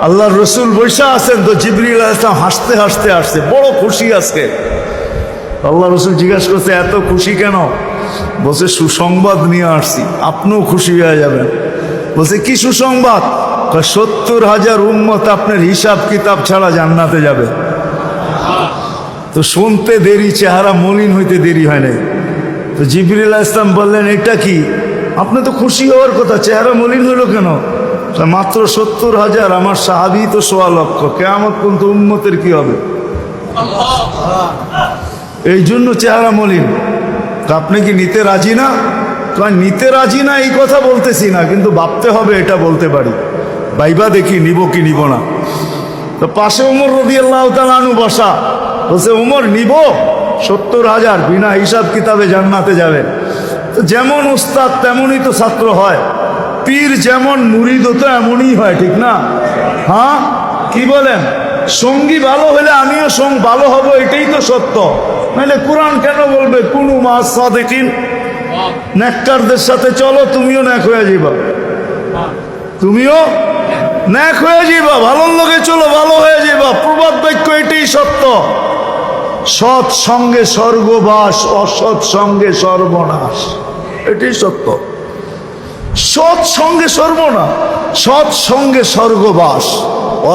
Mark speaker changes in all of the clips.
Speaker 1: আল্লাহর রসুল বৈশা আছেন, তো জিবরিল আলাইহিস সালাম হাসতে হাসতে আসছে, বড় খুশি আজকে। আল্লাহ রসুল জিজ্ঞাসা করছে এত খুশি কেন? বলছে সুসংবাদ নিয়ে আসছি, আপনিও খুশি হয়ে যাবেন। বলছে কি সুসংবাদ? 70,000 উম্মত আপনার হিসাব কিতাব ছাড়া জান্নাতে যাবে। তো শুনতে দেরি, চেহারা মলিন হইতে দেরি হয় নাই। তো জিবরিল আলাইহিস সালাম বললেন এটা কি? আপনি তো খুশি হওয়ার কথা, চেহারা মলিন হলো কেন? মাত্র 70,000, আমার সাহাবী তো 1.25 লক্ষ, কিয়ামত পর্যন্ত উম্মতের কি হবে? এই জন্য চেহারা মলিন। আপনি কি নিতে রাজি না? নিতে রাজি না এই কথা বলতেছি না, কিন্তু ভাবতে হবে এটা বলতে পারি। ভাইবা দেখি নিব কি নিব না। তো পাশে ওমর রাদিয়াল্লাহু তাআলা আনহু বসা, বলছে ওমর নিব 70,000, বিনা হিসাব কিতাবে জান্নাতে যাবে। তো যেমন উস্তাদ তেমনই তো ছাত্র হয়, পীর যেমন মুরিদ তো এমনই হয়, ঠিক না? হ্যাঁ, কি বলেন? সঙ্গী ভালো হলে আমিও ভালো হব, এটাই তো সত্য। নাহলে কোরআন কেন বলবে কুনু মা'আস সাদিকিন? নেককারদের সাথে চলো, তুমিও নেক হয়ে যাবা, তুমিও নেক হয়ে যাবা। ভালোর লোকে চলো, ভালো হয়ে যাবা। প্রবাদ বাক্য এটাই সত্য। সৎ সঙ্গে স্বর্গবাস, অসৎ সঙ্গে সর্বনাশ, এটাই সত্য। সৎ সঙ্গে সর্বনাশ, সৎ সঙ্গে স্বর্গবাস,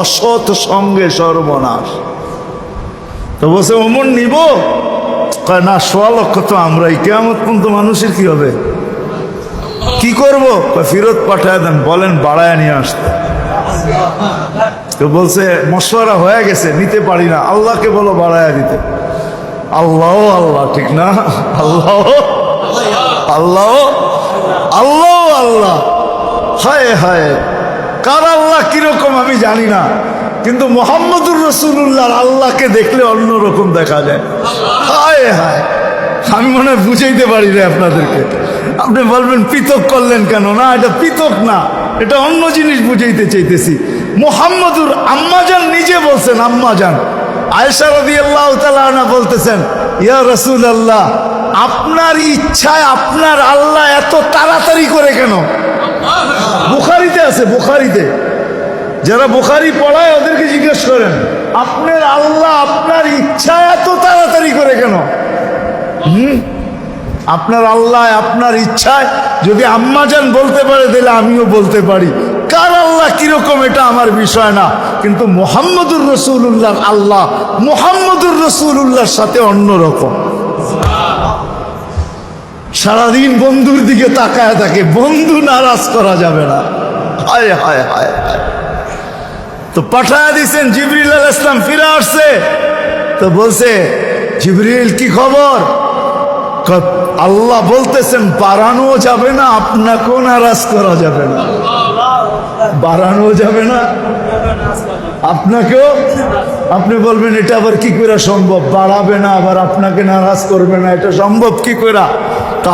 Speaker 1: অসৎ সঙ্গে সর্বনাশ। তো বলছে ওমর নিব? কয় না, 1.25 লক্ষ তো আমরাই, কিয়ামত পর্যন্ত মানুষের কি হবে? কি করব? ফেরত পাঠায় দেন, বলেন বাড়ায় নিয়ে আসতে। তো বলছে মশওয়ারা হয়ে গেছে, নিতে পারি না, আল্লাহকে বলো বাড়ায় দিতে। আল্লাহ আল্লাহ, ঠিক না? আল্লাহ আল্লাহ আল্লাহ আল্লাহ, হায় হায়, কার আল্লাহ কিরকম আমি জানি না, কিন্তু মুহাম্মদুর রাসূলুল্লাহর আল্লাহকে দেখলে অন্যরকম দেখা যায়। হায় হায়, আমি মনে হয় বুঝাইতে পারি না আপনাদেরকে। আপনি বলবেন পৃথক করলেন কেন? না, এটা পৃথক না, এটা অন্য জিনিস বুঝাইতে চাইতেছি। মুহাম্মদুর আম্মাজান নিজে বলছেন, আম্মাজান আয়েশা রাদিয়াল্লাহু তাআলা আনহা বলতেছেন, ইয়া রাসূলুল্লাহ, আপনার ইচ্ছায় আপনার আল্লাহ এত তাড়াতাড়ি করে কেন? বুখারীতে আছে, বুখারীতে। যারা বুখারী পড়ায় ওদেরকে জিজ্ঞেস করেন, আপনার আল্লাহ আপনার ইচ্ছায় এত তাড়াতাড়ি করে কেন? আপনার আল্লাহ আপনার ইচ্ছায় যদি আম্মাজান বলতে পারে, তাহলে আমিও বলতে পারি। কার আল্লাহ কিরকম এটা আমার বিষয় না, কিন্তু মুহাম্মদুর রাসূলুল্লাহর আল্লাহ মুহাম্মদুর রাসূলুল্লাহর সাথে অন্যরকম। সারাদিন বন্ধুর দিকে তাকায় থাকে, বন্ধু নারাজ করা যাবে না। হায় হায় হায় হায়। তো পাঠায় দিয়েছেন, জিবরিল আলাইহিস সালাম ফিরে আসছে। তো বলছে জিবরিল কি খবর? আল্লাহ বলতেছেন বাড়ানো যাবে না, আপনাকেও নারাজ করা যাবে না। বাড়ানো যাবে না, আপনাকেও। আপনি বলবেন এটা আবার কি করে সম্ভব? বাড়াবে না আবার আপনাকে নারাজ করবে না, এটা সম্ভব কি করে?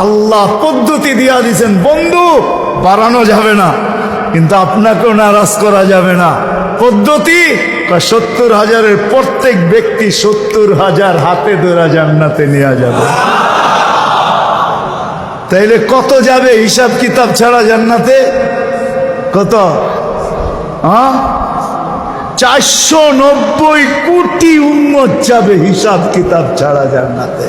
Speaker 1: আল্লাহ পদ্ধতি দিয়া দিয়েছেন, বন্ধু বাড়ানো যাবে না, কিন্তু আপনাকেও নারাজ করা যাবে না। পদ্ধতি 70,000-এর প্রত্যেক ব্যক্তি 70,000 হাতে ধরা জান্নাতে নিয়ে যাবে। তাইলে কত যাবে হিসাব কিতাব ছাড়া জান্নাতে? কত? 490 কোটি উম্মত যাবে হিসাব কিতাব ছাড়া জান্নাতে।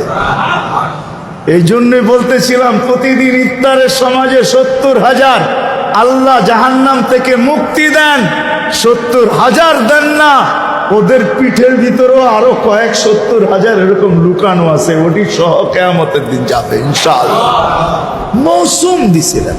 Speaker 1: এই জন্যই বলতেছিলাম, প্রতিদিন ইফতারের সমাজে 70,000 আল্লাহ জাহান্নাম থেকে মুক্তি দেন। 70,000 দেন না, ওদের পিঠের ভিতরেও আরো কয়েক 70,000 এরকম লুকানো আছে, ওটি সহ কিয়ামতের দিন যাবে ইনশাআল্লাহ। মৌসুম দিছিলেন।